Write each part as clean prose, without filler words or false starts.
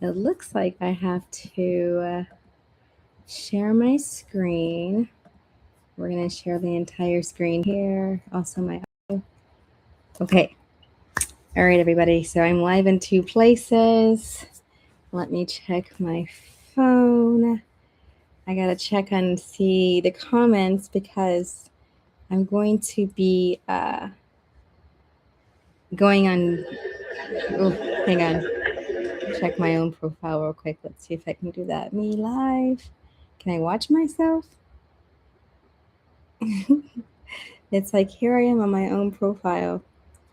It looks like I have to share my screen. We're going to share the entire screen here. Also my audio. Okay. All right, everybody. So I'm live in 2 places. Let me check my phone. I got to check and see the comments because I'm going to be going on. Oh, hang on. Check my own profile real quick. Let's see if I can do that. Me live. Can I watch myself? It's like here I am on my own profile.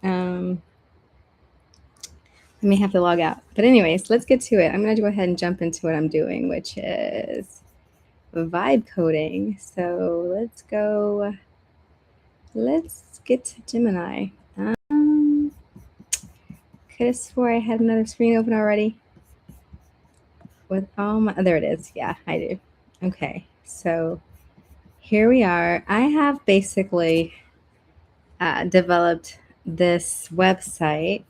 I may have to log out. But anyways, let's get to it. I'm going to go ahead and jump into what I'm doing, which is vibe coding. So let's go. Let's get to Gemini. Could have swore I had another screen open already. With all my, there it is. Yeah, I do. Okay, so here we are. I have basically developed this website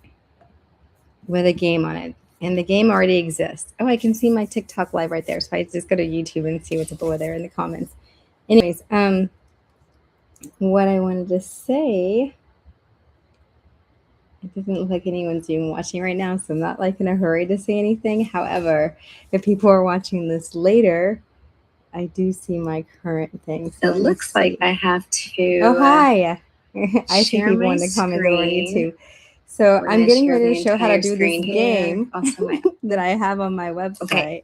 with a game on it, and the game already exists. Oh, I can see my TikTok live right there. So I just go to YouTube and see what's up over there in the comments. Anyways, what I wanted to say, it doesn't look like anyone's even watching right now, so I'm not like in a hurry to say anything. However, if people are watching this later, I do see my current thing. So it looks like I have to. Oh, hi. I see people in the comments over on YouTube. So I'm getting ready to show how to do this game that I have on my website. Okay.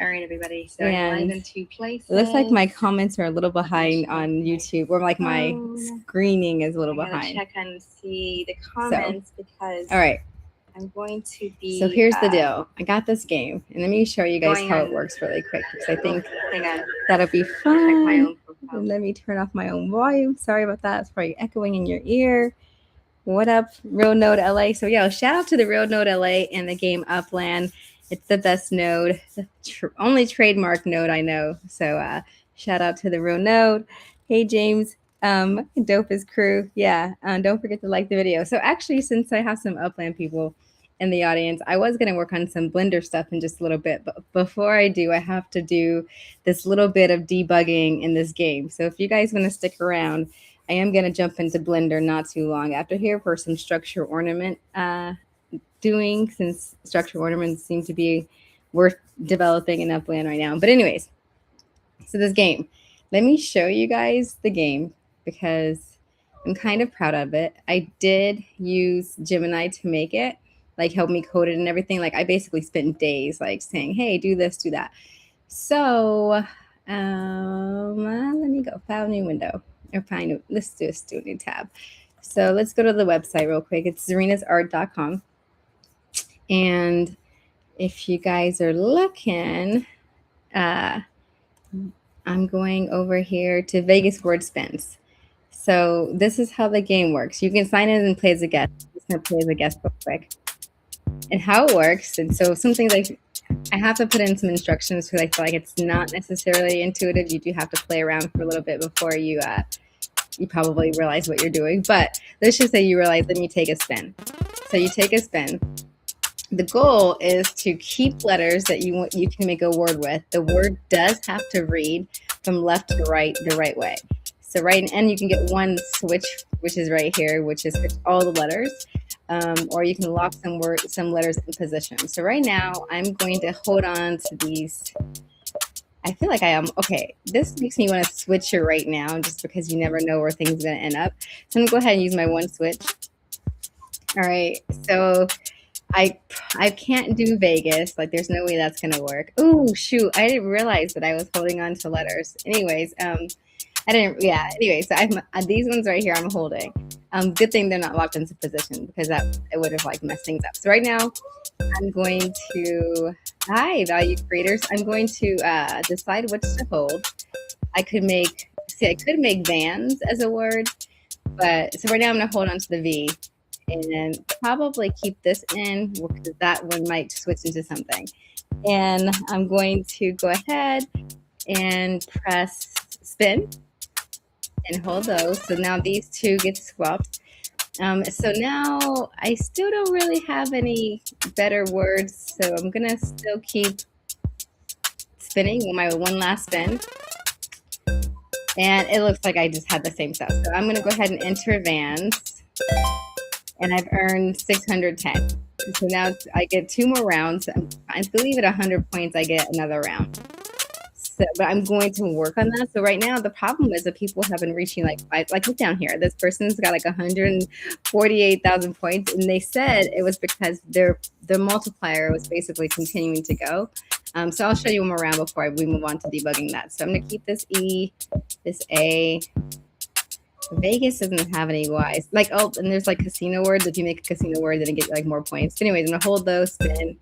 All right, everybody. So I'm live in 2 places. It looks like my comments are a little behind on YouTube, or like my screening is a little behind. Check and see the comments because. All right. I'm going to be. So here's the deal. I got this game, and let me show you guys how it works really quick because I think that'll be fun. Check my own profile. Let me turn off my own volume. Sorry about that. It's probably echoing in your ear. What up, Real Node LA? So yeah, shout out to the Real Node LA and the game Upland. It's the best node, the only trademark node I know. So shout out to the Real Node. Hey James, dope as crew. Yeah, don't forget to like the video. So actually, since I have some Upland people in the audience, I was going to work on some Blender stuff in just a little bit. But before I do, I have to do this little bit of debugging in this game. So if you guys want to stick around, I am going to jump into Blender not too long after here for some structure ornament doing, since structure ornaments seem to be worth developing in Upland right now. But anyways, so this game, let me show you guys the game because I'm kind of proud of it. I did use Gemini to make it, like help me code it and everything. Like I basically spent days like saying, hey, do this, do that. So let me go file new window. Or find, let's just do a new tab. So let's go to the website real quick. It's serenasart.com. And if you guys are looking, I'm going over here to Vegas Word Spins. So this is how the game works. You can sign in and play as a guest. I'm just going to play as a guest real quick. And how it works. And so something like I have to put in some instructions because I feel like it's not necessarily intuitive. You do have to play around for a little bit before you probably realize what you're doing. But let's just say you realize, let me take a spin. So you take a spin. The goal is to keep letters that you can make a word with. The word does have to read from left to right the right way. So right in end, you can get one switch, which is right here, which is all the letters. Or you can lock some letters in position. So right now, I'm going to hold on to these. I feel like I am. Okay, this makes me want to switch it right now just because you never know where things are going to end up. So I'm going to go ahead and use my one switch. All right, so I can't do Vegas. Like, there's no way that's going to work. Oh, shoot. I didn't realize that I was holding on to letters. Anyways, anyway, so these ones right here I'm holding. Good thing they're not locked into position because it would have like messed things up. So right now I'm going to, hi value creators, I'm going to decide which to hold. I could make vans as a word, but so right now I'm going to hold on to the V and then probably keep this in because that one might switch into something. And I'm going to go ahead and press spin and hold those. So now these two get swapped. So now I still don't really have any better words, so I'm gonna still keep spinning with my one last spin. And it looks like I just had the same stuff. So I'm gonna go ahead and enter Vans, and I've earned 610. So now I get 2 more rounds. I believe at 100 points, I get another round. So, but I'm going to work on that. So right now, the problem is that people have been reaching like look down here. This person's got like 148,000 points, and they said it was because their multiplier was basically continuing to go. So I'll show you them around before we move on to debugging that. So I'm going to keep this E, this A. Vegas doesn't have any Y's. Like, oh, and there's like casino words. If you make a casino word, then you get like more points. But anyways, I'm going to hold those, spin.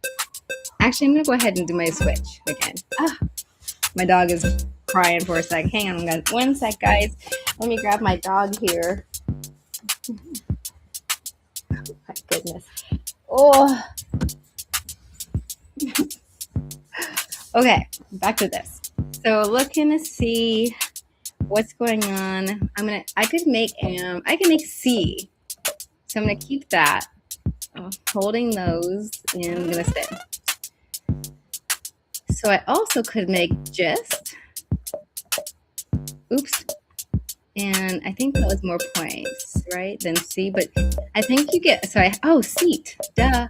Actually, I'm going to go ahead and do my switch again. My dog is crying for a sec. Hang on, guys. 1 sec, guys. Let me grab my dog here. Oh, my goodness. Oh. Okay, back to this. So looking to see what's going on. I could make C. So I'm gonna keep that. Holding those, and I'm gonna spin. So I also could make just. Oops. And I think that was more points, right, than C. But I think you get, seat, duh.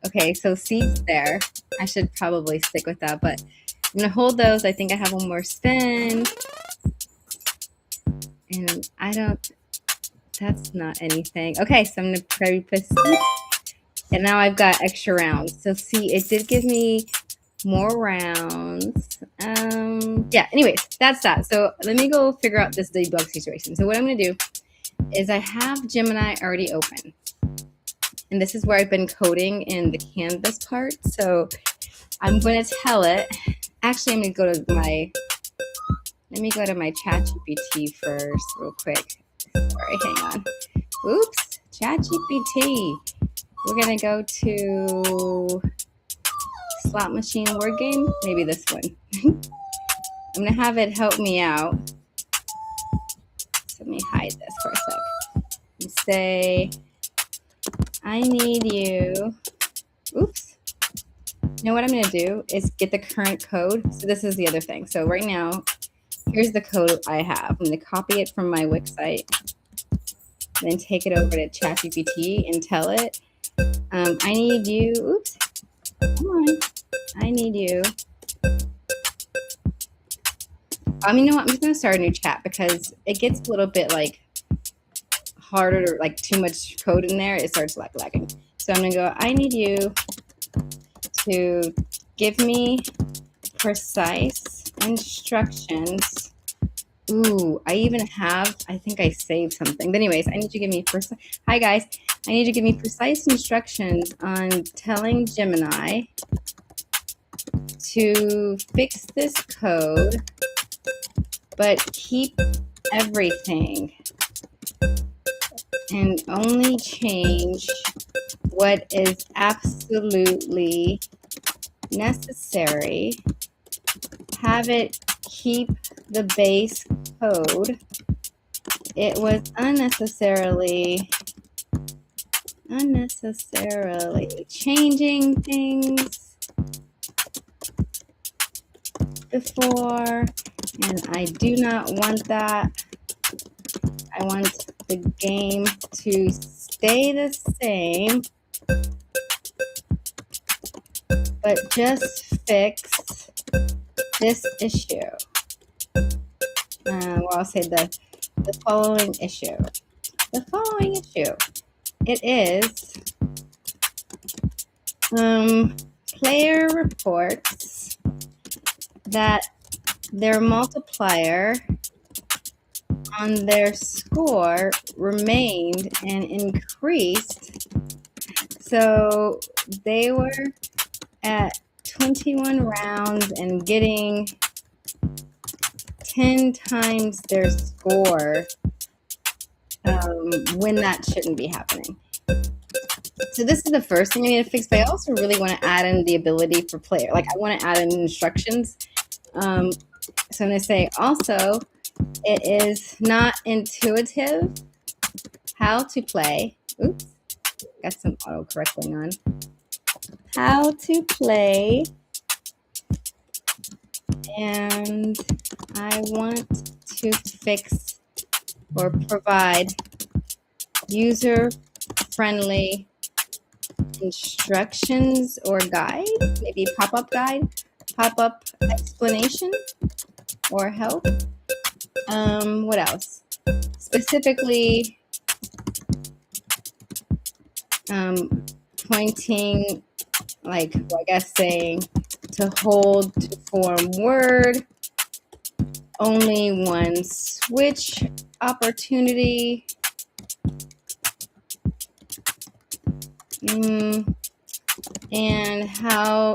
Okay, so seat's there. I should probably stick with that, but I'm gonna hold those. I think I have one more spin. And that's not anything. Okay, so I'm gonna press seat. And now I've got extra rounds. So see, it did give me more rounds. Yeah, anyways, that's that. So let me go figure out this debug situation. So what I'm going to do is I have Gemini already open. And this is where I've been coding in the canvas part. So I'm going to tell it. Actually, I'm going to go to let me go to my ChatGPT first real quick. Sorry, hang on. Oops, ChatGPT. We're going to go to slot machine word game, maybe this one. I'm gonna have it help me out. So let me hide this for a sec. And say, I need you. Oops. You know what I'm gonna do is get the current code. So this is the other thing. So right now, here's the code I have. I'm gonna copy it from my Wix site, and then take it over to ChatGPT and tell it, I need you. Oops. Come on. I need you. You know what? I'm just going to start a new chat because it gets a little bit like harder, like too much code in there. It starts like lagging. So I'm going to go, I need you to give me precise instructions. Ooh, I think I saved something. But anyways, I need you to give me hi guys. I need you to give me precise instructions on telling Gemini to fix this code, but keep everything and only change what is absolutely necessary. Have it keep the base code. It was unnecessarily changing things before, and I do not want that. I want the game to stay the same, but just fix this issue. I'll say the following issue. The following issue. It is player reports that their multiplier on their score remained and increased. So they were at 21 rounds and getting 10 times their score when that shouldn't be happening. So this is the first thing I need to fix, but I also really want to add in the ability for player. Like I want to add in instructions. So I'm going to say also, it is not intuitive how to play. Oops, got some autocorrect going on. How to play, and I want to fix or provide user-friendly instructions or guide, maybe pop-up guide, pop-up explanation or help. What else? Specifically, pointing, like, well, I guess saying to hold to form word, only one switch opportunity. And how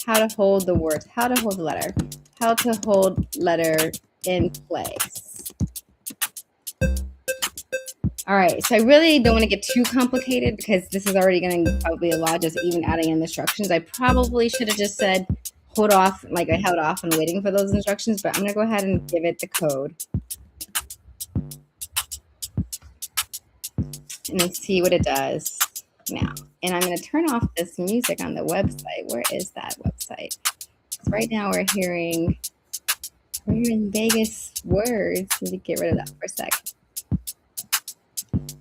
to hold the word, how to hold the letter, how to hold letter in place. All right, so I really don't want to get too complicated because this is already going to probably a lot, just even adding in instructions. I probably should have just said hold off, like I held off and waiting for those instructions, but I'm going to go ahead and give it the code. And let's see what it does now. And I'm going to turn off this music on the website. Where is that website? Because right now we're hearing Vegas words. Let me get rid of that for a sec.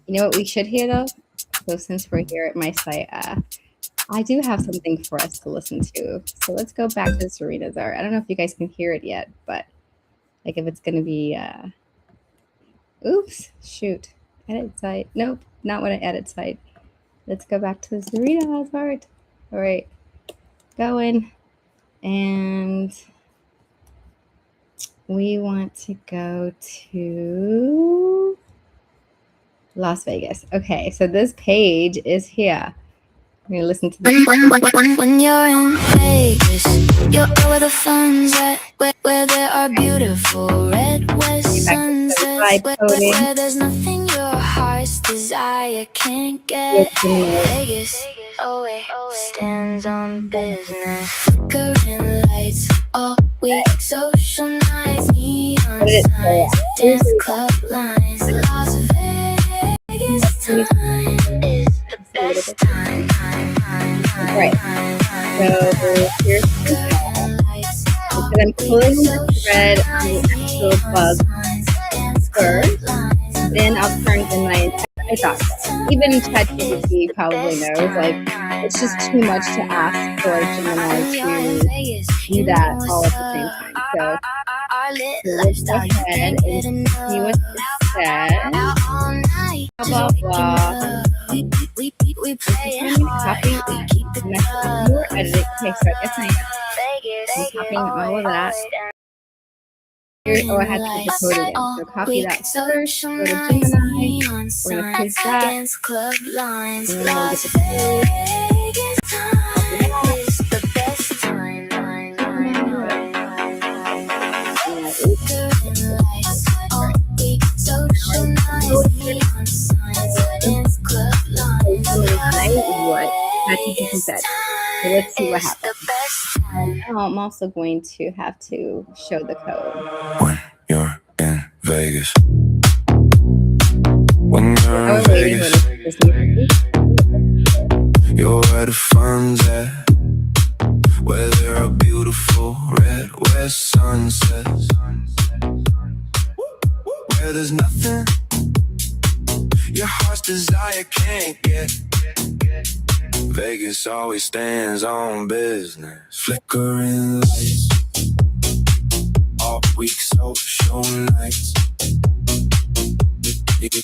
You know what we should hear though? So since we're here at my site, I do have something for us to listen to. So let's go back to Serena's art. I don't know if you guys can hear it yet, but like if it's going to be, oops, shoot, edit site. Nope, not what I edit site. Let's go back to Serena's art. All right, going. And we want to go to Las Vegas. Okay, so this page is here. We're gonna listen to this. When you're in Vegas, you're where the fun's at, where there are beautiful red west sunsets, where there's nothing your heart's desire can't get. Vegas always stands on business. Flickering lights all week, social nights, neon signs, dance club lines. Las Vegas time is the best time. Right. So here's the because I'm pulling the thread on the actual bug first, then I'll turn in my. I thought so. Even ChatGPT probably knows, like, it's just too much to ask for Gemini to do that all at the same time. So let's go ahead and see what this says. Blah, blah, blah. Copy more editing. Okay, so I guess I'm copying all of that. Here, oh, I had to put the code again. So copy that first. Go to Gemini. We're gonna paste that. And then we'll get the what ChatGPT said. So let's see what happens. I'm also going to have to show the code. When you're in Vegas. When you're in Vegas. You're where the fun's at, where there are beautiful red west sunsets, where there's nothing your heart's desire can't get. Vegas always stands on business. Flickering lights, all week social nights,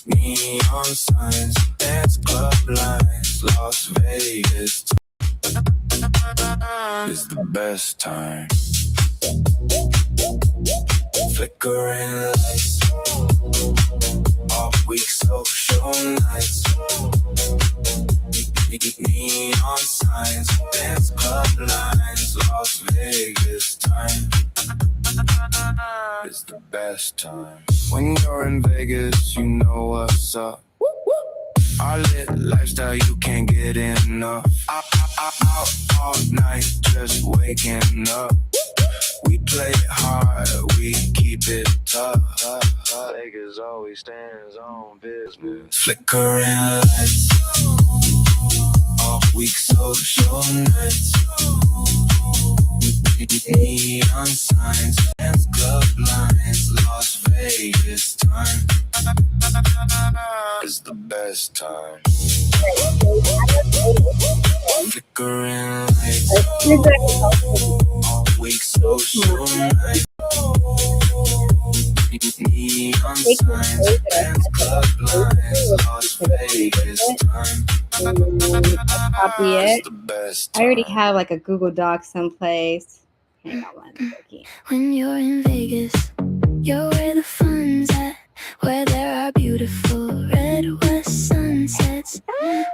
neon signs, dance club lines. Las Vegas is the best time. Flickering lights, all week social nights, neon signs, dance club lines. Las Vegas time is the best time. When you're in Vegas, you know what's up. Our lit lifestyle, you can't get enough. Out all night, just waking up. We play it hard, we keep it tough. Vegas always stands on business. Flickering lights, off week social nights. Neon signs, dance club lines, Las Vegas time is the best time. Flickering lights, all week social nights. Neon signs, dance club lines, Las Vegas time Copy is it. the best I already time. have like a Google Doc someplace. Hang on one second. When you're in Vegas, you're where the fun's at, where there are beautiful red west sunsets,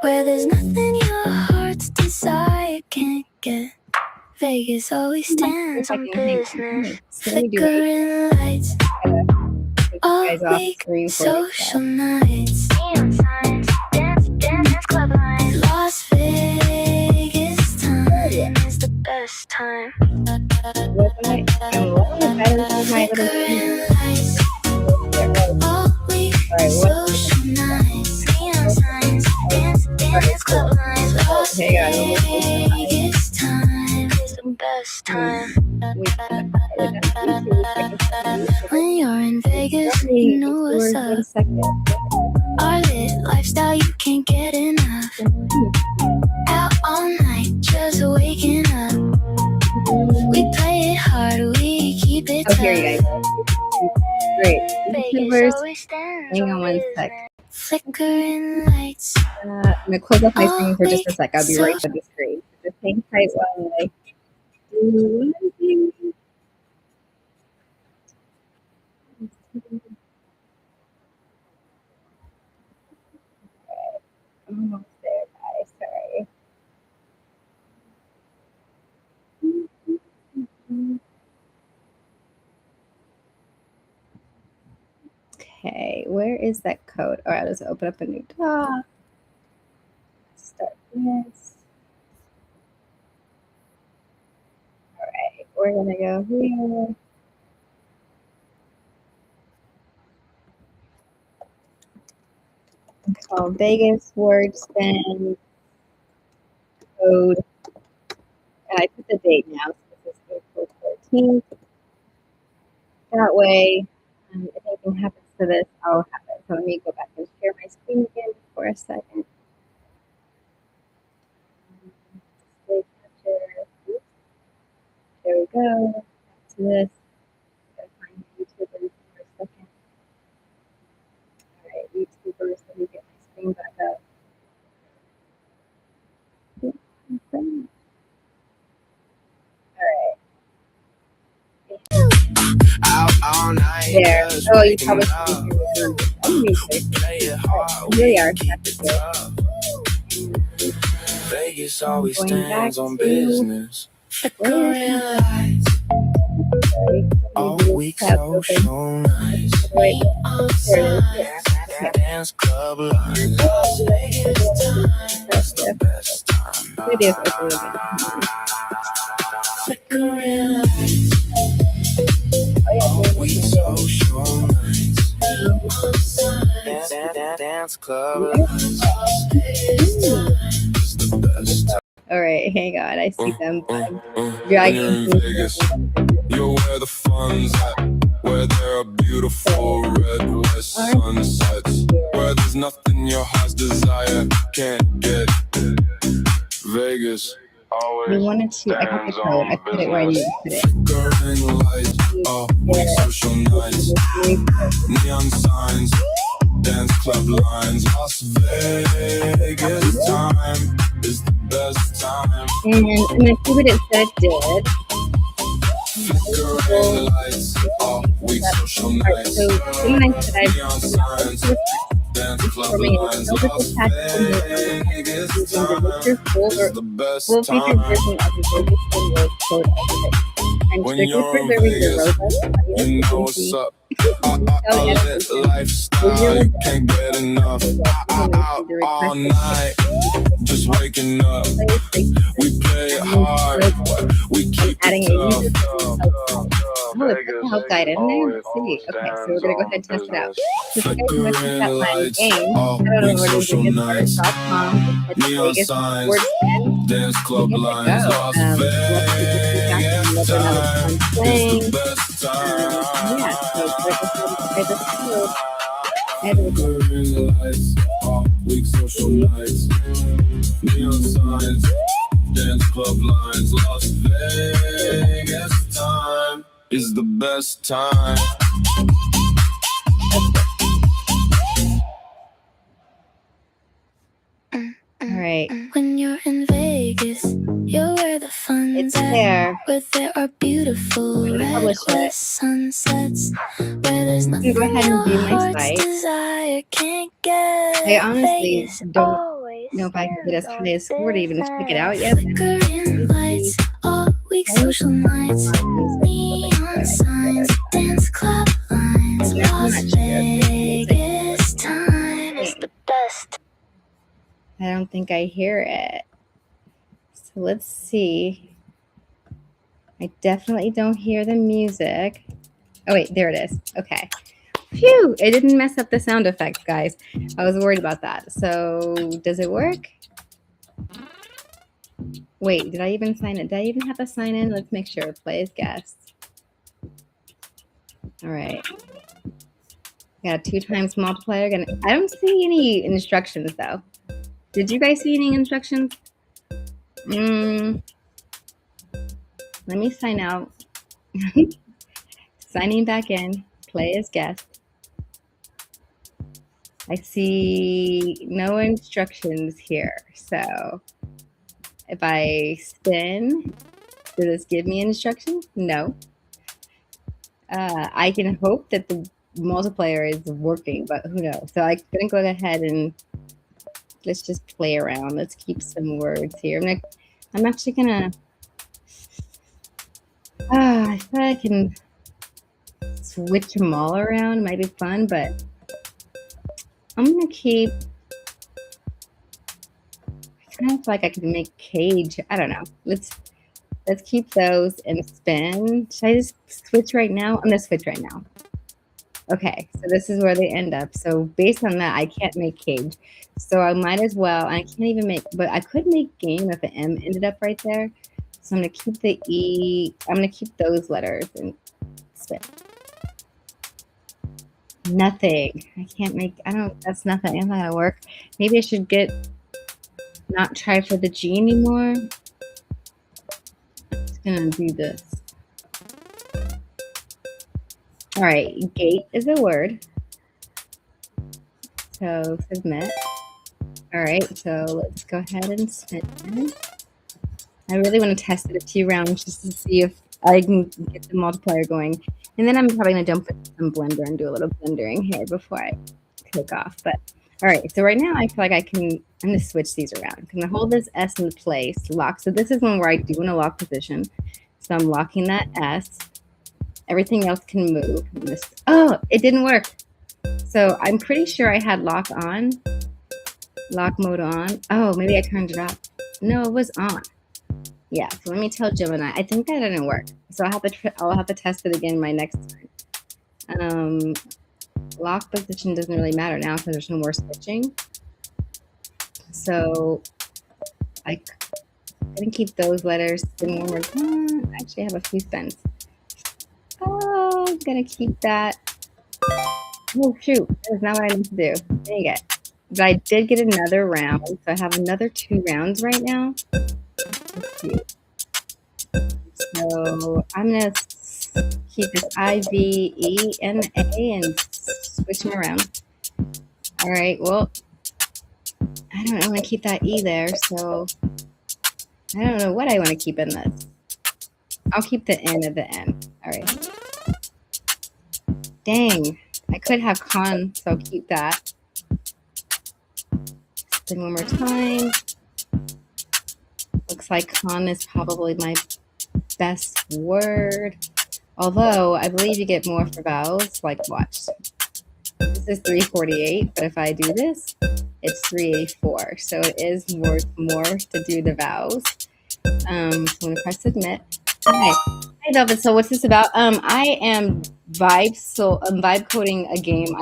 where there's nothing your heart's desire can't get. Vegas always stands on business. Flickering lights, all week social nights. Neon signs, dance club lines. Las Vegas time is the best time. Flickering lights, all week social nights. Neon signs, dance club lines. Las Vegas time is the best time. When you're in Vegas, you know what's up. Our lit lifestyle, you can't get enough. Out all night, just waking up. We play it hard, we keep it tough. Here you guys. Great. Vegas always stands Hang on one sec. Flickering lights. I'm gonna close off my screen for just a sec. I'll be right to the screen. Just hang tight while I do one thing. Almost there, guys. Sorry. Okay, where is that code? All right, let's open up a new doc. Start this. All right, we're gonna go here. Call Vegas word spin code. And I put the date now. So this is April 14th. That way, if anything happens to this, I'll have it. So let me go back and share my screen again for a second. Display capture. Oops. There we go. Back to this. Gotta find YouTubers for a second. All right, YouTubers. Let me get my screen back up. Out all night. There. Oh, you probably should be here. Here we are. That's good. Vegas always Going back stands on to- business. Flickering lights, Sorry. all week social nights. Wait. There it is. Dance club lines. Las Vegas time is the best time. Maybe it's open again. Flickering lights, all week social nights. Dance club lines. Las Vegas time is the best time. All right, hang on. I see them When dragging you're in through. Vegas, you're where the fun's at, where there are beautiful red west sunsets, where there's nothing your heart's desire can't get. Vegas always We wanted to. I got the code. I put it where I needed to put it. flickering lights, week social nights, neon signs, dance club lines. Las Vegas time is the best time. And I'm gonna see what it said did. Flickering lights, week social All right, nights, so Gemini said I've neon signs, dance club forming lines. a Las Vegas Vegas using the Victor full is or the best full featured time. version of the Vegas World Code Editor. I'm When strictly you're in preserving the Vegas, robust audio you know what's frequency up. A lit lifestyle, you can't get enough. Out all night, just waking up. We play it hard, we keep adding it a user tough. help guide in there. Let's see. Okay, so we're gonna go ahead and test it out. So if you guys want to check out my game, head on over to VegasArt.com and hit the Vegas word spin and give it a go. Love to get your feedback on whether or not it's fun playing. Yeah, so go ahead and try this out. Week social nights, neon signs, dance club lines, Las Vegas time is the best time. All right. When you're in Vegas, you're where the fun's It's there. Where there are beautiful red west sunsets. Where there's nothing go ahead and view my heart's site. desire can't get. I honestly Vegas don't always know if I can get as stands high as 40 to even on check it out yet. Flickering lights, all week social nights, neon signs, dance club lines, Las Vegas time is the best. I don't think I hear it. So let's see. I definitely don't hear the music. Oh, wait, there it is. Okay. Phew, it didn't mess up the sound effects, guys. I was worried about that. So does it work? Wait, did I even sign in? Did I even have to sign in? Let's make sure. Play as guest. All right. Got 2 times multiplier. Again, I don't see any instructions, though. Did you guys see any instructions? Let me sign out. Signing back in. Play as guest. I see no instructions here. So if I spin, does this give me instructions? No. I can hope that the multiplier is working, but who knows? So I'm going to go ahead and let's just play around. Let's keep some words here. I'm actually going to, I thought I can switch them all around. It might be fun, but I'm going to keep, I kind of feel like I could make cage. I don't know. Let's keep those and spin. Should I just switch right now? I'm going to switch right now. Okay, so this is where they end up. So based on that, I can't make cage. So I might as well, I can't even make, but I could make game if an M ended up right there. So I'm going to keep the E, I'm going to keep those letters and spin. Nothing. I can't make, I don't, that's nothing. It's not going to work. Maybe I should not try for the G anymore. I'm just going to do this. All right, gate is a word. So submit. All right, so let's go ahead and spin it. I really want to test it a few rounds just to see if I can get the multiplier going. And then I'm probably going to dump it in some blender and do a little blendering here before I click off. But all right, so right now I feel like I'm going to switch these around. I'm going to hold this S in place, lock. So this is one where I do in a lock position. So I'm locking that S. Everything else can move. Oh, it didn't work. So I'm pretty sure I had lock on, lock mode on. Oh, maybe I turned it off. No, it was on. Yeah, so let me tell Gemini. I think that didn't work. So I'll have to test it again my next time. Lock position doesn't really matter now because there's no more switching. So I'm going to keep those letters. Spin one more time. Actually, I have a few spins. Oh, I'm going to keep that. Oh, shoot. That is not what I need to do. Dang it. But I did get another round. So I have another 2 rounds right now. Let's see. So I'm going to keep this IVENA and switch them around. All right. Well, I don't want to keep that E there. So I don't know what I want to keep in this. I'll keep the N of the M. All right. Dang. I could have con, so I'll keep that. Spin one more time. Looks like con is probably my best word. Although, I believe you get more for vowels. Like, watch. This is 348, but if I do this, it's 384. So it is worth more to do the vowels. So I'm going to press submit. Hi, Velvet. So what's this about? I am vibe coding a game.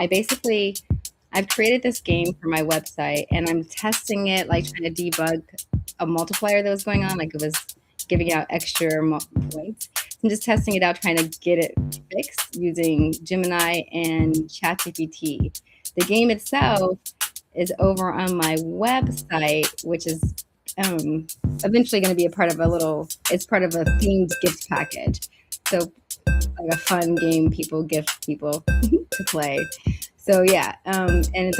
I've created this game for my website and I'm testing it, like trying to debug a multiplier that was going on, like it was giving out extra points. I'm just testing it out, trying to get it fixed using Gemini and ChatGPT. The game itself is over on my website, which is eventually going to be it's part of a themed gift package. So like a fun game people gift people to play. So yeah, and it's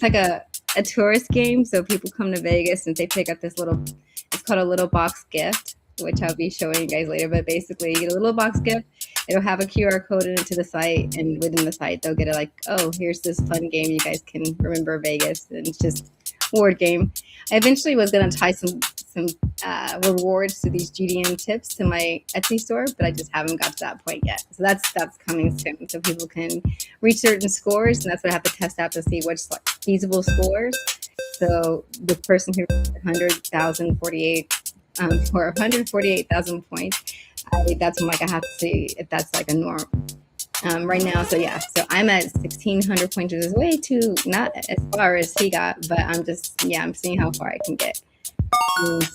like a tourist game. So people come to Vegas and they pick up this it's called a little box gift, which I'll be showing you guys later. But basically, you get a little box gift. It'll have a QR code into the site, and within the site, they'll get it like, oh, here's this fun game you guys can remember Vegas, and it's just word game. I eventually was gonna tie some rewards to these GDN tips to my Etsy store, but I just haven't got to that point yet. So that's coming soon, so people can reach certain scores, and that's what I have to test out to see what's like feasible scores. So the person who 100,048 for 148,000 points, that's when like I have to see if that's like a norm. Right now, so I'm at 1,600 points, which is way too not as far as he got, but I'm seeing how far I can get.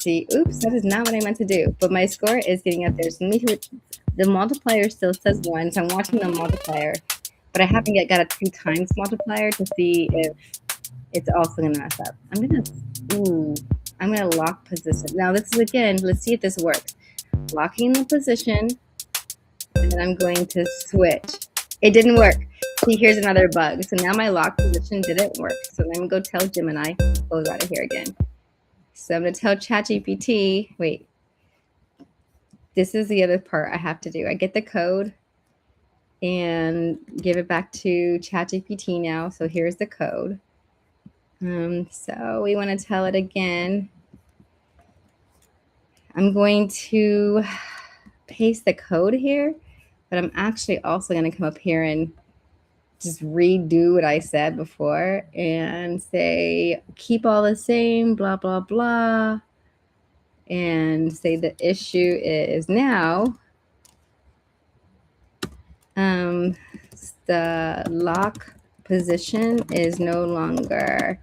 See, oops, that is not what I meant to do. But my score is getting up there. So the multiplier still says 1, so I'm watching the multiplier, but I haven't yet got a 2 times multiplier to see if it's also gonna mess up. I'm gonna lock position. Now this is again, let's see if this works. Locking the position, and then I'm going to switch. It didn't work. See, here's another bug. So now my lock position didn't work. So let me go tell Gemini, close out of here again. So I'm gonna tell ChatGPT, wait, this is the other part I have to do. I get the code and give it back to ChatGPT now. So here's the code. So we want to tell it again. I'm going to paste the code here, but I'm actually also going to come up here and just redo what I said before and say, keep all the same, blah, blah, blah. And say the issue is now the lock position is no longer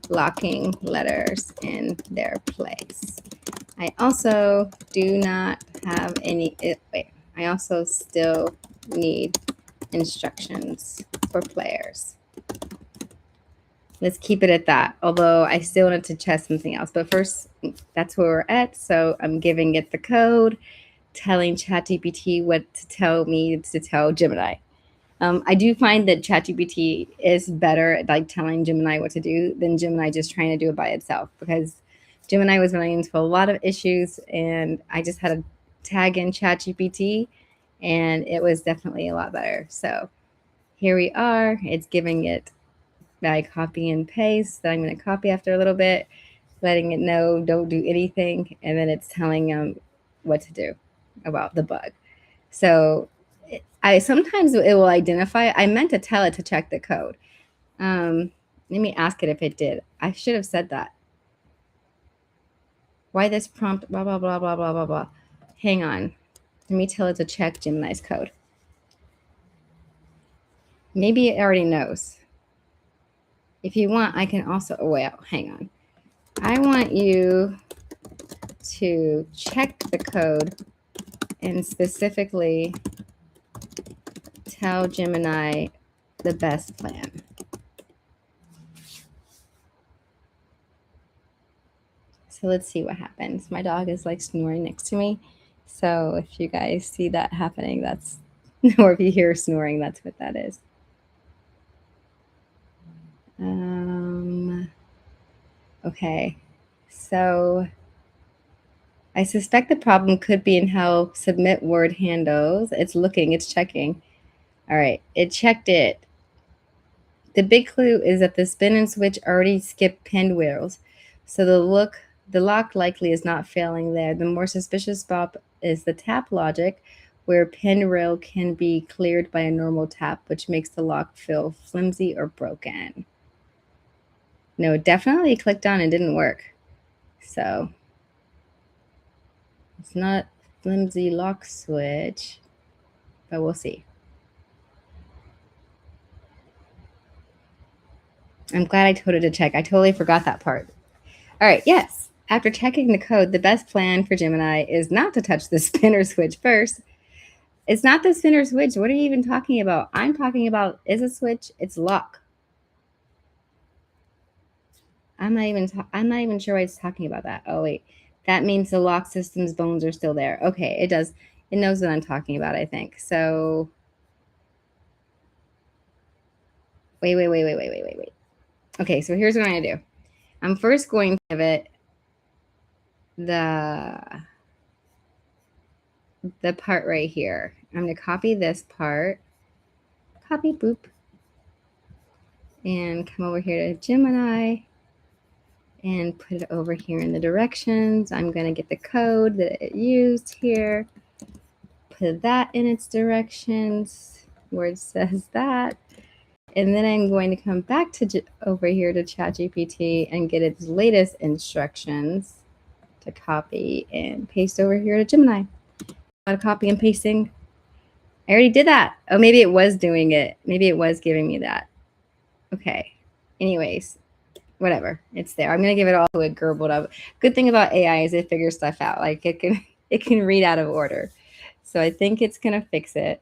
locking letters in their place. I also do not have any, I also still need instructions for players. Let's keep it at that, although I still wanted to test something else. But first, that's where we're at. So I'm giving it the code, telling ChatGPT what to tell me to tell Gemini. I do find that ChatGPT is better at like telling Gemini what to do than Gemini just trying to do it by itself, because Gemini was running into a lot of issues and I just had to tag in ChatGPT and it was definitely a lot better. So here we are. It's giving it that I copy and paste that I'm going to copy after a little bit, letting it know don't do anything, and then it's telling what to do about the bug. So sometimes it will identify. I meant to tell it to check the code. Let me ask it if it did. I should have said that. Why this prompt, blah, blah, blah, blah, blah, blah, blah. Hang on. Let me tell it to check Gemini's code. Maybe it already knows. If you want, I can also, hang on. I want you to check the code and specifically tell Gemini the best plan. So let's see what happens. My dog is like snoring next to me. So if you guys see that happening, that's, or if you hear snoring, that's what that is. Okay, so I suspect the problem could be in how submit word handles. It's checking. All right, it checked it. The big clue is that the spin and switch already skip pinwheels. So the lock likely is not failing there. The more suspicious spot is the tap logic, where pinwheel can be cleared by a normal tap, which makes the lock feel flimsy or broken. No, definitely clicked on and didn't work. So it's not flimsy lock switch, but we'll see. I'm glad I told it to check. I totally forgot that part. All right, yes. After checking the code, the best plan for Gemini is not to touch the spinner switch first. It's not the spinner switch. What are you even talking about? I'm talking about is a switch. It's lock. I'm not even sure why it's talking about that. Oh wait, that means the lock system's bones are still there. Okay, it does. It knows what I'm talking about, I think. So wait. Okay, so here's what I'm gonna do. I'm first going to give it the part right here. I'm gonna copy this part. Copy, boop. And come over here to Gemini and put it over here in the directions. I'm going to get the code that it used here, put that in its directions where it says that. And then I'm going to come back to over here to ChatGPT and get its latest instructions to copy and paste over here to Gemini. A lot of copy and pasting. I already did that. Oh, maybe it was doing it. Maybe it was giving me that. Okay. Anyways, whatever. It's there. I'm gonna give it all a garbled up. Good thing about AI is it figures stuff out. Like it can read out of order. So I think it's gonna fix it.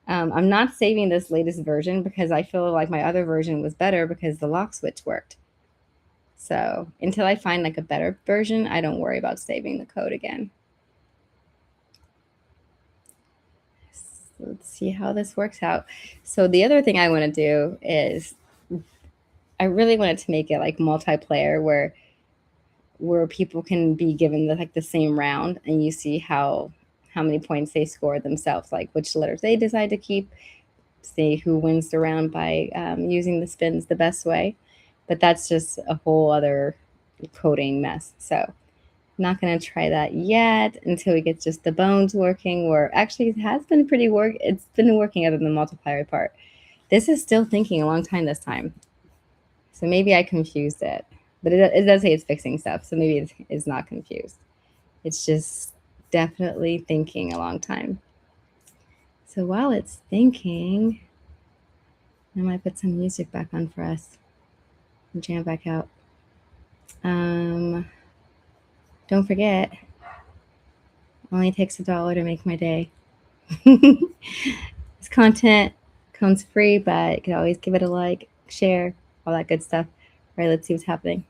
I'm not saving this latest version because I feel like my other version was better because the lock switch worked. So until I find like a better version, I don't worry about saving the code again. So let's see how this works out. So the other thing I want to do is I really wanted to make it like multiplayer where people can be given the same round and you see how many points they score themselves, like which letters they decide to keep, see who wins the round by using the spins the best way. But that's just a whole other coding mess. So I'm not going to try that yet until we get just the bones working, where actually it has been it's been working other than the multiplier part. This is still thinking a long time this time. So maybe I confused it, but it does say it's fixing stuff. So maybe it's not confused. It's just definitely thinking a long time. So while it's thinking, I might put some music back on for us and jam back out. Don't forget, only takes $1 to make my day. This content comes free, but you can always give it a like, share, all that good stuff. All right, let's see what's happening.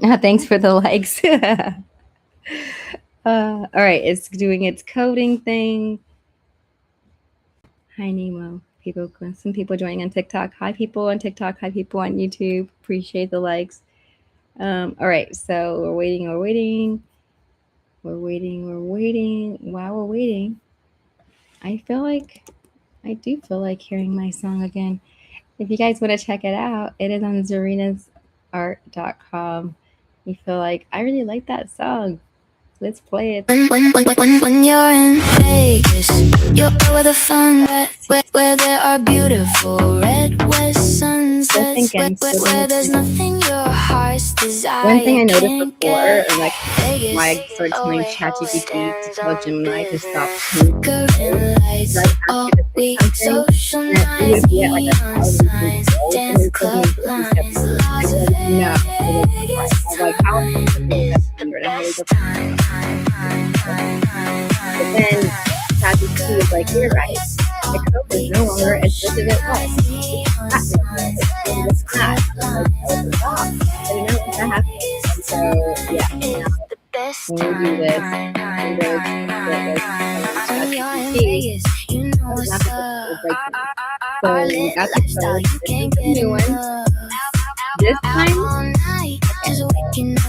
Thanks for the likes. All right, it's doing its coding thing. Hi, Nemo. Some people joining on TikTok. Hi, people on TikTok. Hi, people on YouTube. Appreciate the likes. All right, so we're waiting. While we're waiting, I do feel like hearing my song again. If you guys want to check it out, it is on zarinasart.com. You feel like I really like that song. Let's play it. When you're in Vegas, you're where the fun where there are beautiful red west sunsets, where there's nothing your heart's desire. One thing I noticed before, or like why I started telling ChatGPT to tell Gemini to stop flickering lights all week, social nights, neon signs, dance club lines, Las Vegas time is the best time. But then ChatGPT was like, "You're right. The code is no longer as good as it was. It's not. And now that happens. So yeah, now when we do this, so we got the code. This is the new one. This time,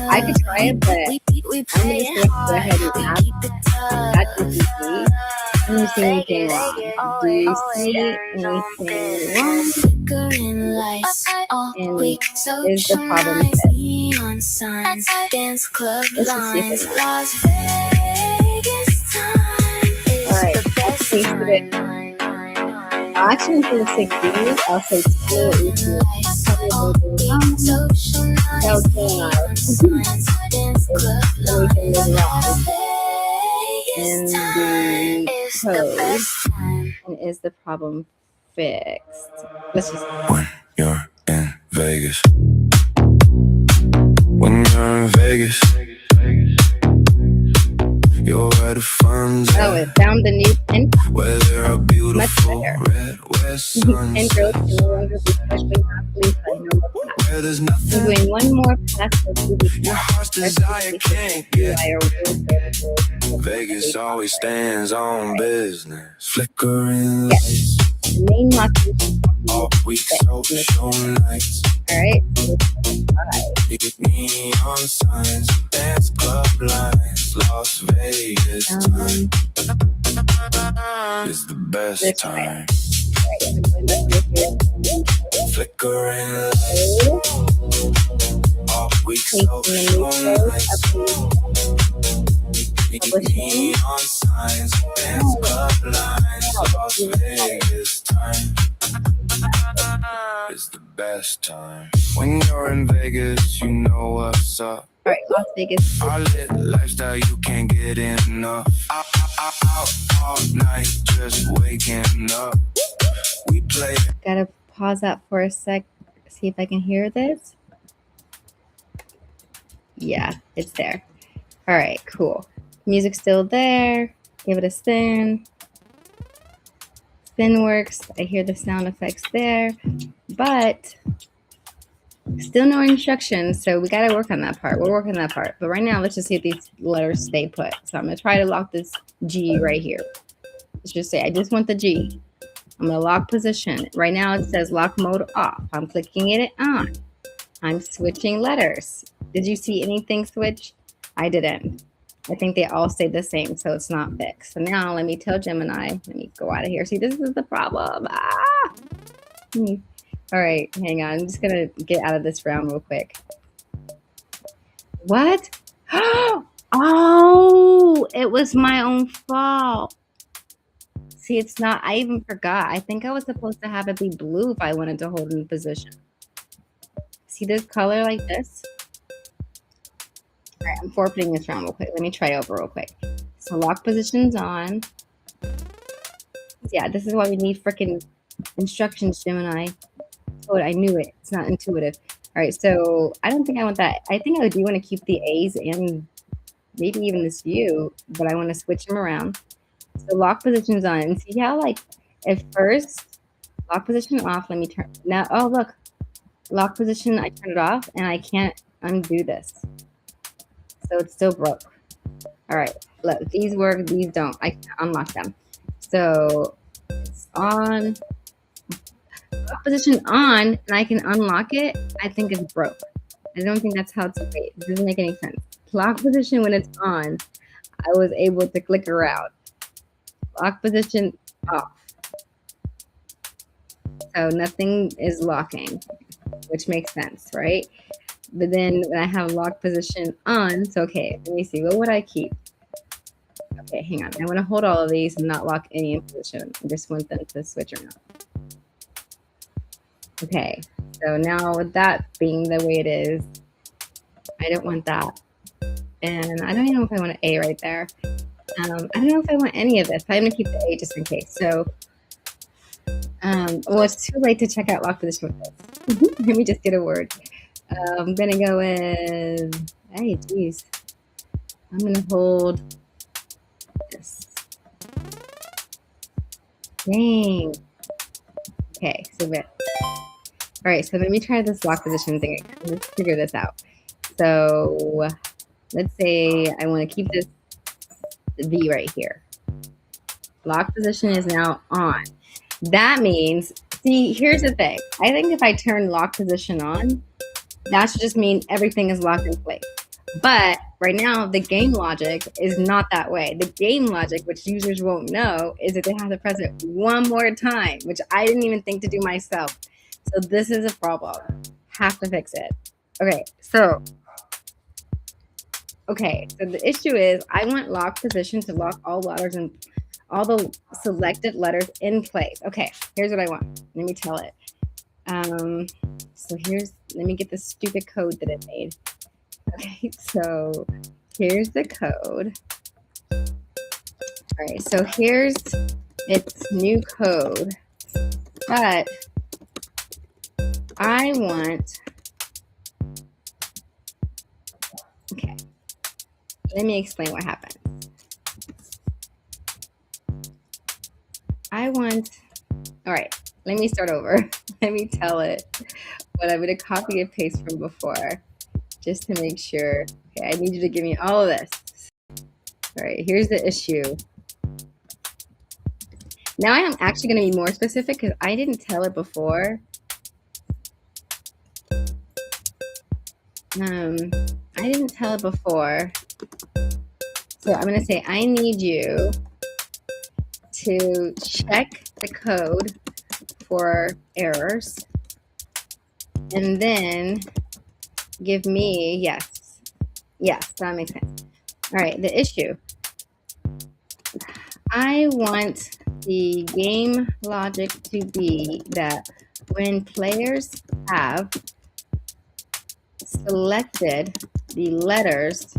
I could try it, but I'm just going to go ahead and ask ChatGPT. Let me see anything wrong. Do you see anything wrong? And is the problem fixed? Let's just see if it works. Alright, let's see if it. I'll actually do the same thing. I'll say school issue. That was going on. is wrong in the code, and is the problem fixed? Let's just when you're in Vegas. When you're in Vegas, you're where the fun's at. it found the new pin. Where there are beautiful red west And girls can no longer be especially happily by normal path. where there's nothing I'm doing one more pass to the your heart's desire can't get. Vegas always stands on business. Flickering lights, The main market all week social nights. Alright. Neon signs, dance club lines, Las Vegas time is the best time. Flickering lights, all week social nights. Neon signs, dance club lines, Las Vegas time is the best time. When you're in Vegas, you know what's up. Alright, Las Vegas. Our lit lifestyle, you can't get enough. Out all night, just waking up. We play. Gotta pause that for a sec. See if I can hear this. Yeah, it's there. Alright, cool. Music's still there. Give it a spin. Spin works. I hear the sound effects there. But still no instructions, so we gotta work on that part. We're working on that part. But right now, let's just see if these letters stay put. So I'm gonna try to lock this G right here. Let's just say I just want the G. I'm gonna lock position. Right now it says lock mode off. I'm clicking it on. I'm switching letters. Did you see anything switch? I didn't. I think they all stay the same, so it's not fixed. So now let me tell Gemini. Let me go out of here. See, this is the problem. All right, hang on. I'm just gonna get out of this round real quick. What? Oh, it was my own fault. See, it's not. I even forgot. I think I was supposed to have it be blue if I wanted to hold in the position. See this color like this? All right, I'm forfeiting this round real quick. Let me try over real quick. So lock positions on. Yeah, this is why we need freaking instructions, Gemini. Oh, I knew it. It's not intuitive. All right, so I don't think I want that. I think I do want to keep the A's and maybe even this U, but I want to switch them around. So lock positions on. And see how, like, at first, lock position off. Let me turn. Now, oh, look. Lock position, I turn it off, and I can't undo this. So it's still broke. All right, look, these work, these don't. I can't unlock them. So it's on. Lock position on, and I can unlock it. I think it's broke. I don't think that's how it's made. It doesn't make any sense. Lock position when it's on, I was able to click around. Lock position off. So nothing is locking, which makes sense, right? But then when I have lock position on, so okay, let me see, what would I keep? Okay, hang on. I want to hold all of these and not lock any in position. I just want them to switch around. Okay, so now with that being the way it is, I don't want that. And I don't even know if I want an A right there. I don't know if I want any of this. I'm going to keep the A just in case. So, well, it's too late to check out lock position with this. Let me just get a word. I'm going to go with, hey, geez. I'm going to hold this. Dang. Okay, so good. All right, so let me try this lock position thing again. Let's figure this out. So let's say I want to keep this V right here. Lock position is now on. That means, see, here's the thing. I think if I turn lock position on, that should just mean everything is locked in place. But right now, the game logic is not that way. The game logic, which users won't know, is that they have to press it one more time, which I didn't even think to do myself. So this is a problem. Have to fix it. Okay, so the issue is I want lock position to lock all letters and all the selected letters in place. Okay, here's what I want. Let me tell it. So let me get the stupid code that it made. Okay, so Here's the code. All right, so here's its new code, but I want, okay, let me explain what happened. I want, all right, let me start over. Let me tell it what I'm gonna copy and paste from before, just to make sure. Okay, I need you to give me all of this. All right, here's the issue. Now I am actually gonna be more specific because I didn't tell it before. I didn't tell it before. So I'm gonna say, I need you to check the code for errors and then give me, yes, that makes sense. All right, the issue. I want the game logic to be that when players have selected the letters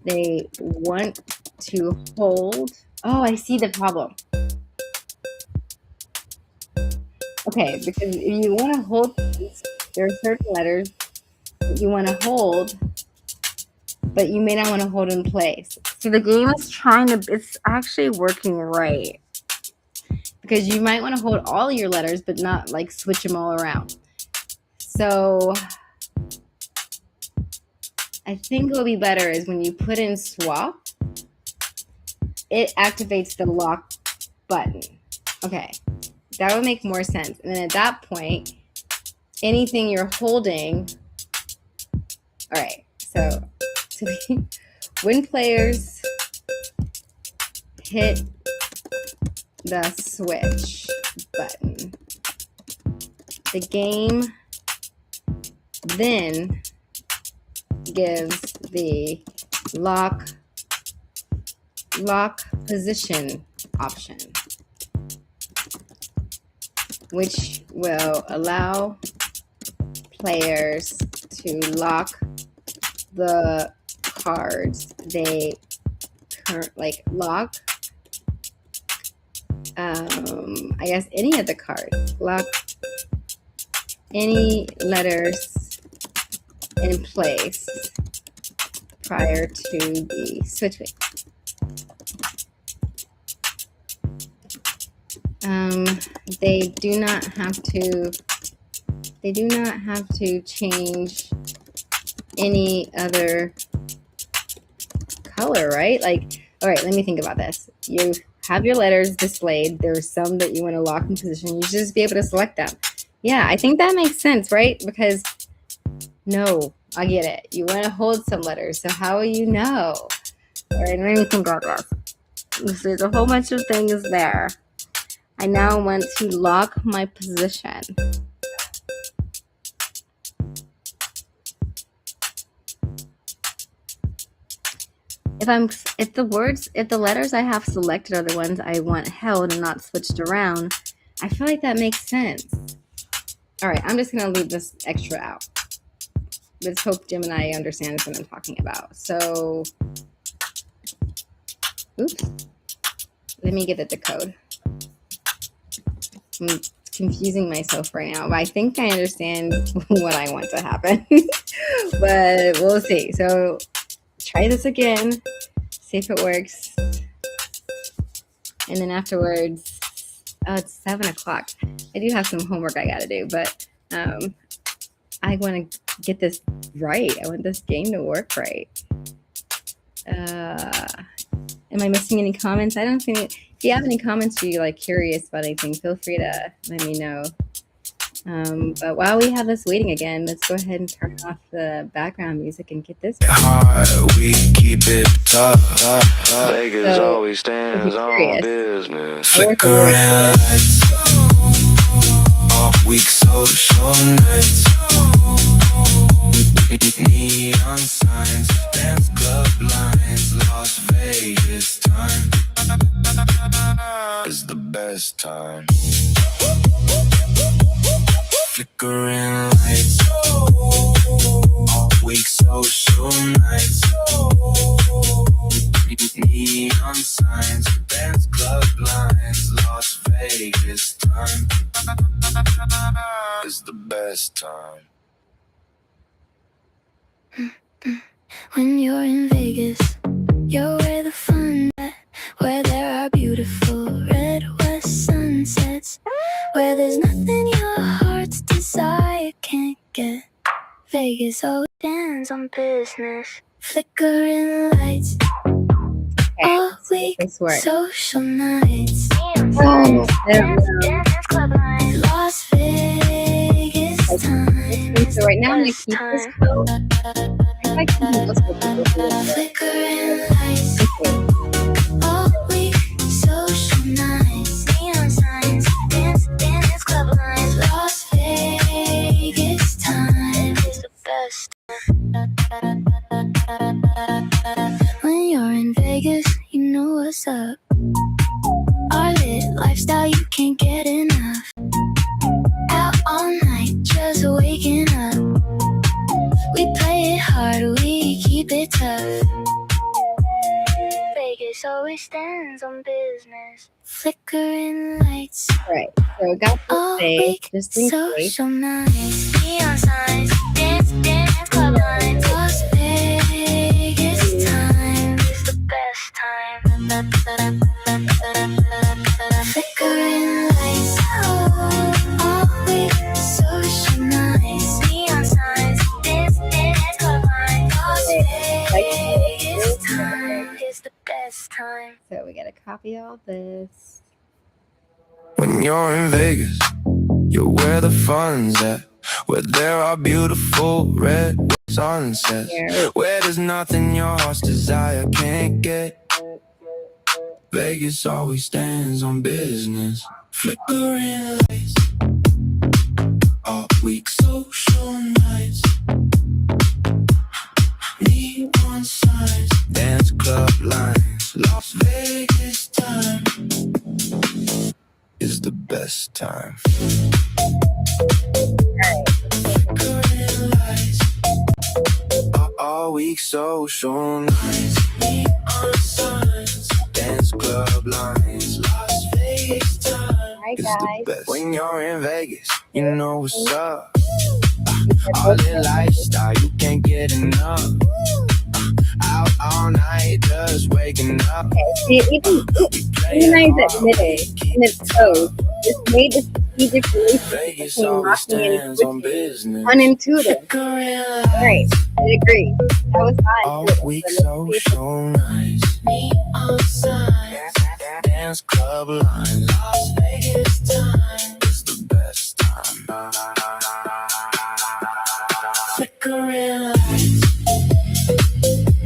they want to hold. Oh, I see the problem. Okay, because if you want to hold things, there are certain letters that you want to hold, but you may not want to hold in place. So the game is trying to, it's actually working right. Because you might want to hold all your letters, but not like switch them all around. So I think what will be better is when you put in swap, it activates the lock button. Okay, that would make more sense. And then at that point, anything you're holding, all right, so when players hit the switch button, the game then gives the lock position option, which will allow players to lock the cards they lock. I guess any of the cards, lock any letters in place prior to the switching. They do not have to change any other color, right? Like, all right, let me think about this. You have your letters displayed. There's some that you want to lock in position. You should just be able to select them. Yeah, I think that makes sense, right? Because no, I get it. You want to hold some letters. So how will you know? All right, let me think about this. There's a whole bunch of things there. I now want to lock my position. If the letters I have selected are the ones I want held and not switched around, I feel like that makes sense. All right, I'm just gonna leave this extra out. Let's hope Gemini understands what I'm talking about. So, oops, let me give it the code. I'm confusing myself right now, but I think I understand what I want to happen, but we'll see. So try this again, see if it works. And then afterwards, oh, it's 7 o'clock. I do have some homework I gotta do, but I want to get this right. I want this game to work right. Am I missing any comments? I don't think. If you have any comments or you're like curious about anything, feel free to let me know. But while we have this waiting again, let's go ahead and turn off the background music and get this. We keep it tough. Vegas always stands on business. Flickering lights, off week social nights, neon signs, dance club lines, Las Vegas time is the best time. Flickering lights, off week social nights, Neon signs, dance club lines, Las Vegas time is the best time. When you're in Vegas, you're where the fun's at, where there are beautiful red west sunsets, where there's nothing your heart's desire can't get. Vegas always stands on business, flickering lights, all week, social nights, dance club lines, Las Vegas time. So right now I'm gonna keep this code. I can do this with Flickering lights, all week, social nights, neon signs, dance club lines, Las Vegas time is the best. When you're in Vegas, you know what's up. Our lit lifestyle, you can't get enough. Out all night, just waking up. We play it hard, we keep it tough. Vegas always stands on business, flickering lights. Right, so we got all this week, just in case. social nights, neon signs, dance club lines, Las Vegas time is the best time. Flickering lights, all week, social nights, neon signs, dance club lines, Las Vegas time is the best time. So we gotta copy all this. When you're in Vegas, you're where the fun's at, where there are beautiful red sunsets, where there's nothing your heart's desire can't get. Vegas always stands on business, flickering lights, all week social nights, neon signs, dance club lines, Las Vegas time is the best time. Flickering lights, all week social nights, neon signs, dance club lines, Las Vegas time is the best. When you're in Vegas, you know what's up. All in lifestyle, you can't get enough. Out all night, just waking up. See, even Gemini is admitted in its code. It's made a strategic relationship between marketing and switching. Unintuitive. Right, I agree. That was All not week social nights, neon signs, dance club line, Las Vegas time is the best time. Flickering lights,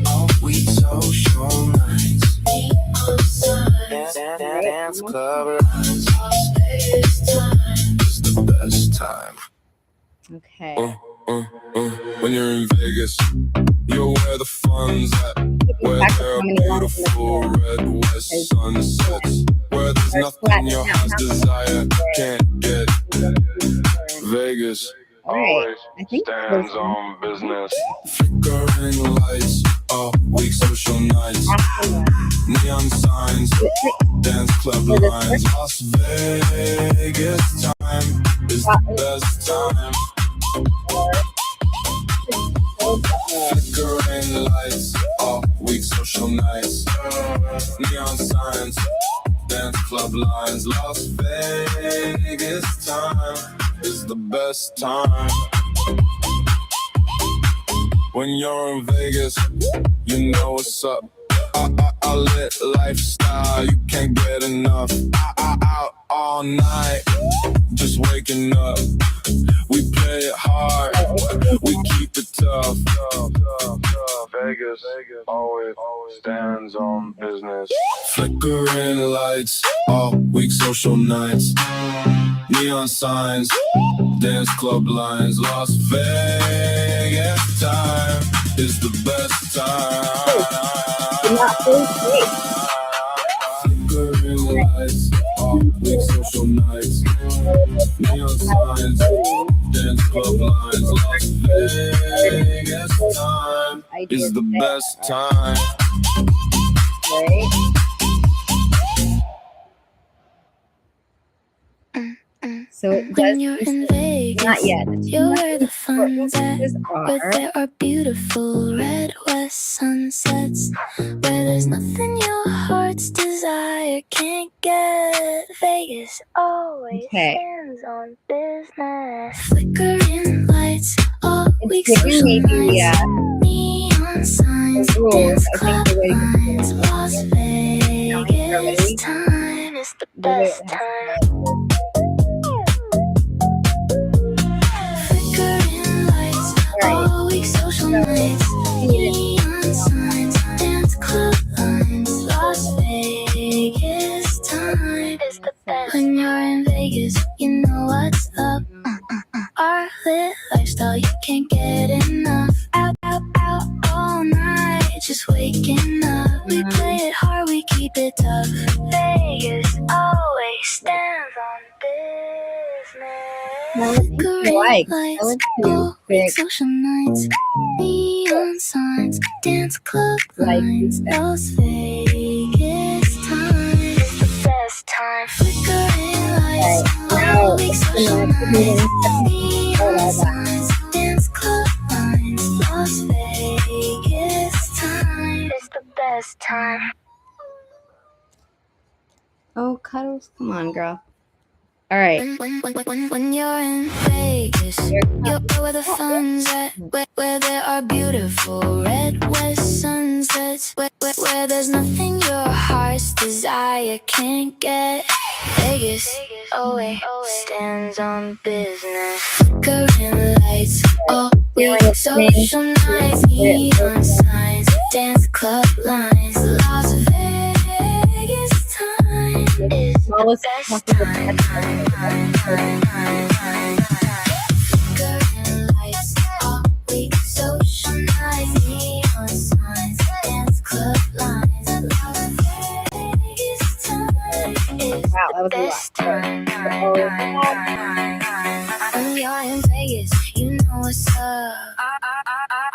all week social nights, neon signs, dance club lines, Las Vegas time is the best time. Okay. When you're in Vegas, you're where the fun's at, where there are beautiful red west sunsets, where there's nothing your heart's desire can't get. Vegas always stands on business. Flickering lights, all week social nights, neon signs, dance club lines, Las Vegas time is the best time. Flickering lights, all week social nights, neon signs, dance club lines, Las Vegas time is the best time. When you're in Vegas, you know what's up. A lit lifestyle, you can't get enough. Out all night, just waking up. We play it hard, we keep it tough. Vegas always stands on business. Flickering lights, all week social nights, neon signs, dance club lines, Las Vegas time is the best time. Flickering lights, all week social nights, neon signs, dance club lines, Las Vegas time is the best time. right? So it does When you're in Vegas, not yet. you're where the fun's at, where Are there are beautiful red west sunsets, where there's nothing your heart's desire can't get. Vegas always stands on business. Flickering lights, all week social nights, neon signs, dance club lines. Las Vegas time is the best time. Flickering lights, all week social nights, neon signs, dance club lines. Las Vegas time is the best. When you're in Vegas, you know what's up. Our lit lifestyle, you can't get enough. Out all night, just waking up. We play it hard, we keep it tough. Vegas always stands on business. Flickering lights, all week social nights, neon signs, dance club lines. Las Vegas time is the best time. Flickering lights, all week social nights, neon signs, dance club lines. Las Vegas time is the best time. Oh, Cuddles, come on, girl. All right. When you're in Vegas, you're where the fun's at, where there are beautiful red west sunsets, where there's nothing your heart's desire can't get. Vegas always stands on business. Flickering lights, all week social nights, neon signs, dance club lines. Las Vegas time is the best time. Flickering lights, all week social nights, neon signs, dance club lines. Las Vegas time is the best time. When you're in Vegas, you know what's up.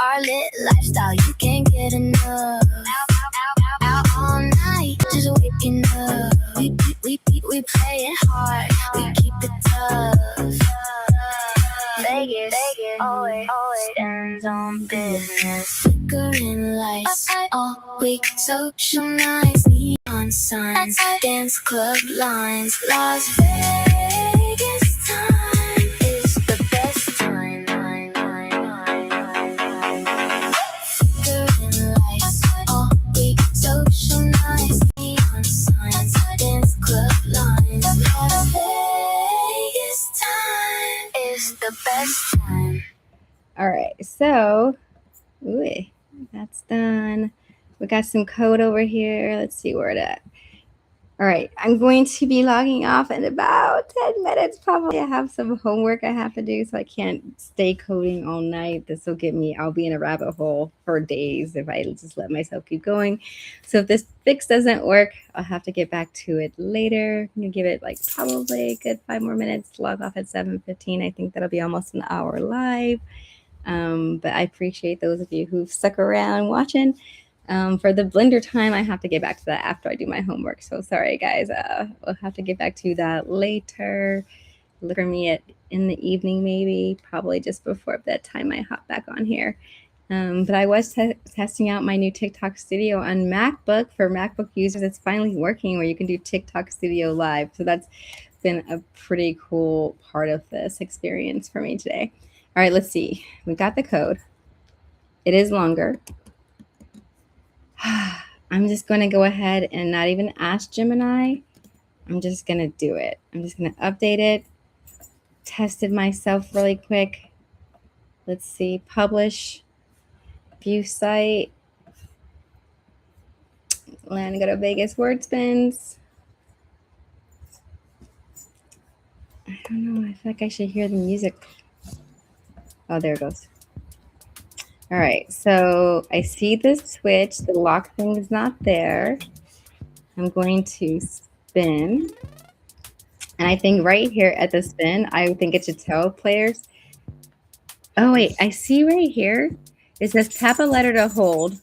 Our lit lifestyle, you can't get enough. Out all night, just waking up. We play it hard, we keep it tough. Vegas always stands on business. Flickering lights, all week social nights, neon signs, dance club lines. Las Vegas time is the best time. Flickering lights, all week social nights, neon signs, dance club lines. Las Vegas time is the best time. All right. So, ooh, that's done. We got some code over here. Let's see where it at. All right. I'm going to be logging off in about 10 minutes. Probably I have some homework I have to do, so I can't stay coding all night. This will get me, I'll be in a rabbit hole for days if I just let myself keep going. So if this fix doesn't work, I'll have to get back to it later. I'm going to give it like probably a good 5 more minutes. Log off at 7:15. I think that'll be almost an hour live. But I appreciate those of you who've stuck around watching. For the blender time, I have to get back to that after I do my homework. So sorry, guys. We'll have to get back to that later. Look for me in the evening, maybe, probably just before bedtime I hop back on here. But I was testing out my new TikTok Studio on MacBook. For MacBook users, it's finally working where you can do TikTok Studio live. So that's been a pretty cool part of this experience for me today. All right, let's see. We've got the code. It is longer. I'm just going to go ahead and not even ask Gemini. I'm just going to do it. I'm just going to update it. Tested myself really quick. Let's see. Publish. View site. Land, go to Vegas word spins. I don't know. I feel like I should hear the music. Oh, there it goes. All right, so I see the switch. The lock thing is not there. I'm going to spin. And I think right here at the spin, I think it should tell players. Oh, wait, I see right here. It says tap a letter to hold,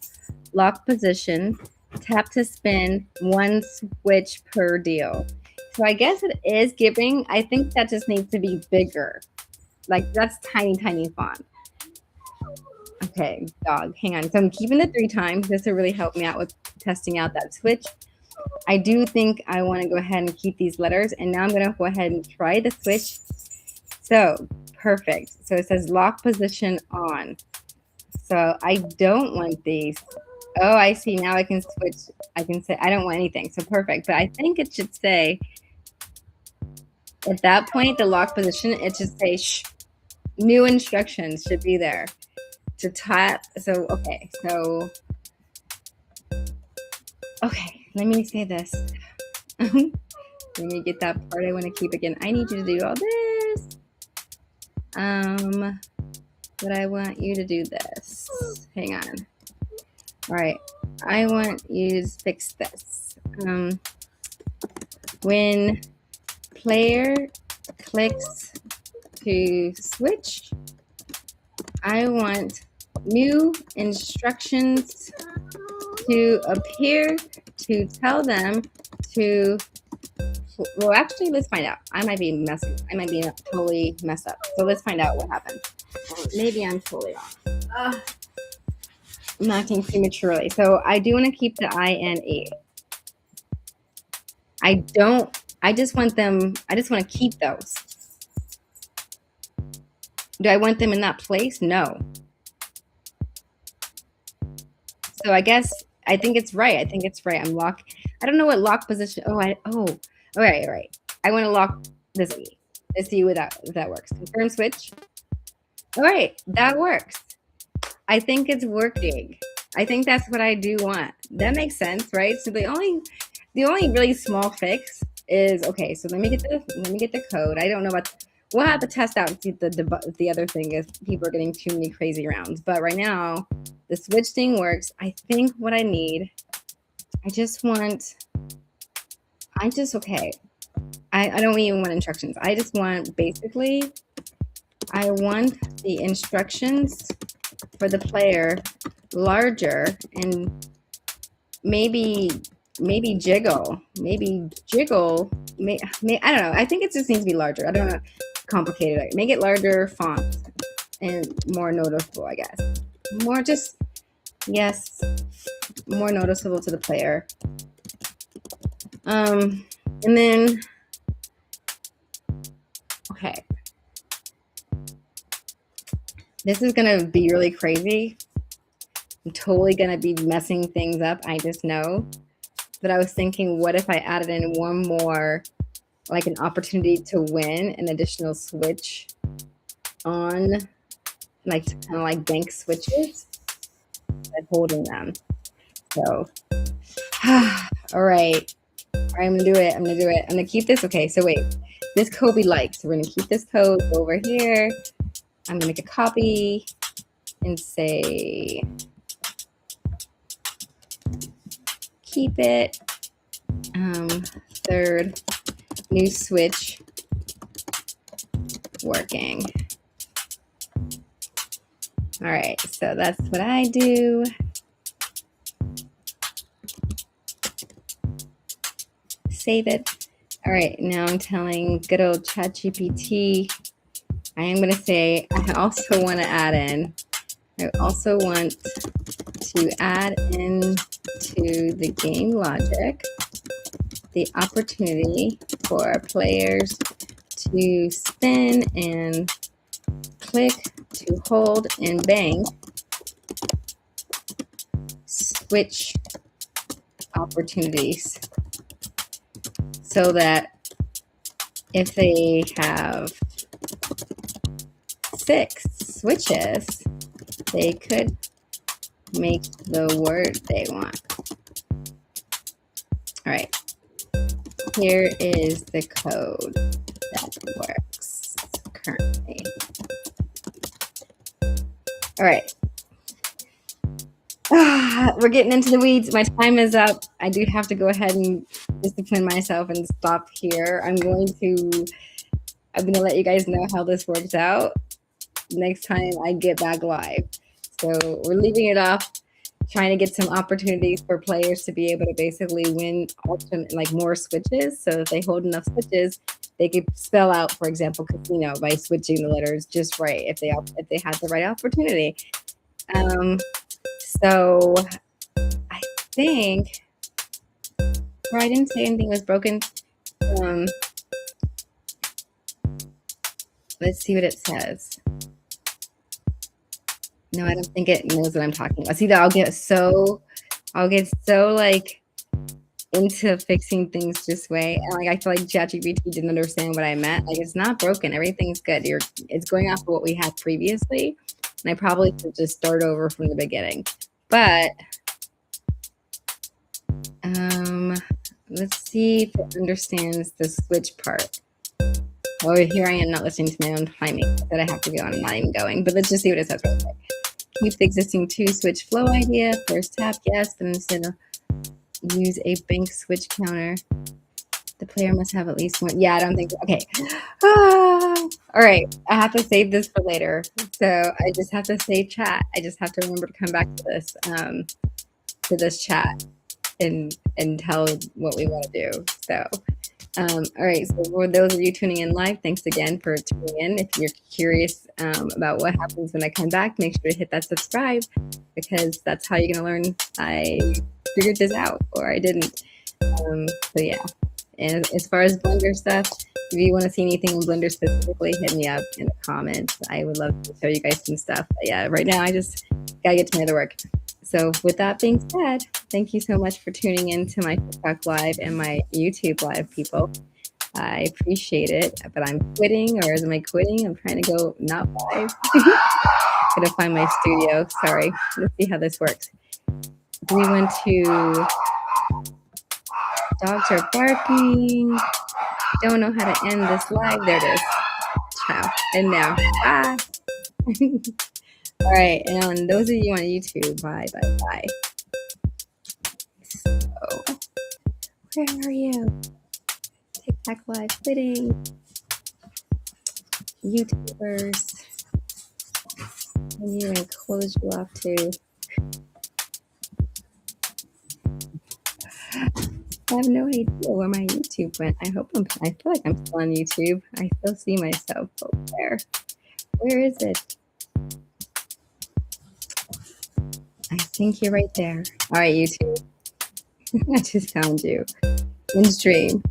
lock position, tap to spin, 1 switch per deal. So I guess it is giving. I think that just needs to be bigger. Like that's tiny, tiny font. Okay, dog, hang on. So I'm keeping it 3 times. This will really help me out with testing out that switch. I do think I want to go ahead and keep these letters. And now I'm going to go ahead and try the switch. So perfect. So it says lock position on. So I don't want these. Oh, I see. Now I can switch. I can say I don't want anything. So perfect. But I think it should say at that point, the lock position, it should say shh. New instructions should be there to tap. So, okay. So, okay. Let me say this. Let me get that part I want to keep again. I need you to do all this. But I want you to do this. Hang on. All right. I want you to fix this. When player clicks to switch, I want new instructions to appear to tell them to, well, actually, let's find out. I might be messing. I might be totally messed up. So let's find out what happened. Maybe I'm totally wrong. I'm acting prematurely. So I do want to keep the I and E. I just want to keep those. Do I want them in that place? No. So I think it's right. I'm lock. I don't know what lock position. All right. I want to lock this E. Let's see if that works. Confirm switch. All right, that works. I think it's working. I think that's what I do want. That makes sense, right? So the only really small fix is, okay, so let me get the code. I don't know about, we'll have to test out the other thing if people are getting too many crazy rounds. But right now, the switch thing works. I think what I need, I don't even want instructions. I just want, basically, I want the instructions for the player larger and maybe jiggle. I don't know. I think it just needs to be larger. I don't know. Complicated. Make it larger font and more noticeable, I guess. More noticeable to the player. And then, okay. This is going to be really crazy. I'm totally going to be messing things up. I just know. But I was thinking, what if I added in one more, like an opportunity to win an additional switch on, like kind of like bank switches, by holding them. So, all right, I'm going to do it. I'm going to keep this. Okay, so wait. This code we like. So we're going to keep this code over here. I'm going to make a copy and say, keep it, third, new switch working. All right, so that's what I do. Save it. All right, now I'm telling good old ChatGPT, I am going to say, I also want to add in to the game logic the opportunity for players to spin and click to hold and bank switch opportunities, so that if they have 6 switches, they could make the word they want. All right, here is the code that works currently. All right. We're getting into the weeds. My time is up. I do have to go ahead and discipline myself and stop here. I'm going to let you guys know how this works out next time I get back live. So we're leaving it off trying to get some opportunities for players to be able to basically win like more switches. So if they hold enough switches, they could spell out, for example, casino by switching the letters just right if they had the right opportunity. So I think, or I didn't say anything was broken. Let's see what it says. No, I don't think it knows what I'm talking about. See, that I'll get so like into fixing things this way, and like I feel like ChatGPT didn't understand what I meant. Like, it's not broken, everything's good. It's going off of what we had previously, and I probably should just start over from the beginning. But let's see if it understands the switch part. Oh, here I am not listening to my own timing that I have to go on. I'm not even going, but let's just see what it says real quick. Keep the existing 2-switch flow idea. First tap yes, but instead of use a bank switch counter. The player must have at least one. Yeah, I don't think so. Okay. All right. I have to save this for later. So I just have to save chat. I just have to remember to come back to this chat and tell what we want to do. So all right, so for those of you tuning in live, thanks again for tuning in. If you're curious about what happens when I come back, make sure to hit that subscribe, because that's how you're going to learn I figured this out, or I didn't. So yeah, and as far as Blender stuff, if you want to see anything in Blender specifically, hit me up in the comments. I would love to show you guys some stuff. But yeah, right now I just got to get to my other work. So with that being said, thank you so much for tuning in to my TikTok live and my YouTube live, people. I appreciate it, but I'm quitting, or am I quitting? I'm trying to go not live. Gotta find my studio. Sorry. Let's see how this works. We went to dogs are barking. Don't know how to end this live. There it is. Ciao. And now. Bye. All right, and those of you on YouTube, bye. So, where are you? TikTok live quitting. YouTubers. And you're gonna close you off too. I have no idea where my YouTube went. I feel like I'm still on YouTube. I still see myself over there. Where is it? I think you're right there. All right, YouTube. I just found you in stream.